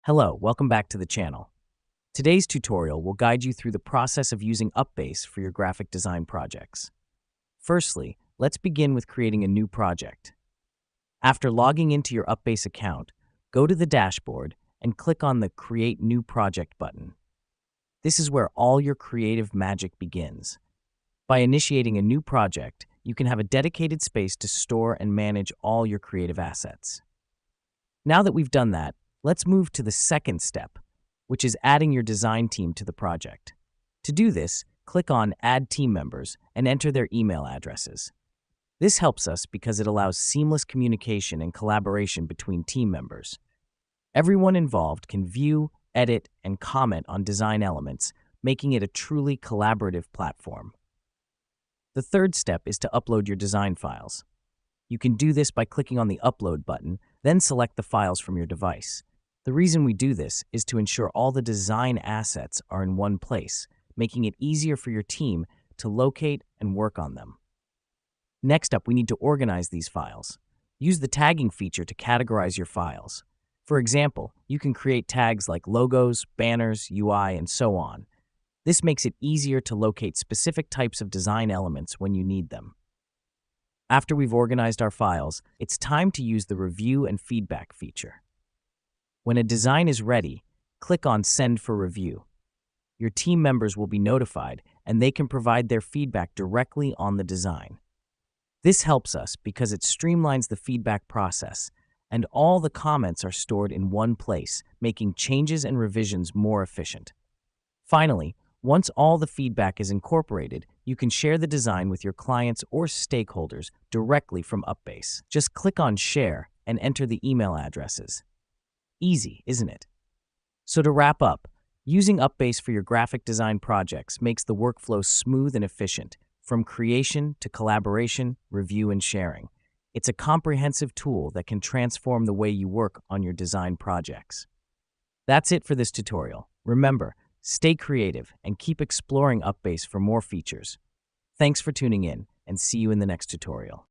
Hello, welcome back to the channel. Today's tutorial will guide you through the process of using UPBASE for your graphic design projects. Firstly, let's begin with creating a new project. After logging into your UPBASE account, go to the dashboard and click on the Create New Project button. This is where all your creative magic begins. By initiating a new project, you can have a dedicated space to store and manage all your creative assets. Now that we've done that, let's move to the second step, which is adding your design team to the project. To do this, click on Add Team Members and enter their email addresses. This helps us because it allows seamless communication and collaboration between team members. Everyone involved can view, edit, and comment on design elements, making it a truly collaborative platform. The third step is to upload your design files. You can do this by clicking on the Upload button, then select the files from your device. The reason we do this is to ensure all the design assets are in one place, making it easier for your team to locate and work on them. Next up, we need to organize these files. Use the tagging feature to categorize your files. For example, you can create tags like logos, banners, UI, and so on. This makes it easier to locate specific types of design elements when you need them. After we've organized our files, it's time to use the Review and Feedback feature. When a design is ready, click on Send for Review. Your team members will be notified, and they can provide their feedback directly on the design. This helps us because it streamlines the feedback process, and all the comments are stored in one place, making changes and revisions more efficient. Finally, once all the feedback is incorporated, you can share the design with your clients or stakeholders directly from UPBASE. Just click on Share and enter the email addresses. Easy, isn't it? So to wrap up, using UPBASE for your graphic design projects makes the workflow smooth and efficient, from creation to collaboration, review, and sharing. It's a comprehensive tool that can transform the way you work on your design projects. That's it for this tutorial. Remember, stay creative and keep exploring UPBASE for more features. Thanks for tuning in, and see you in the next tutorial.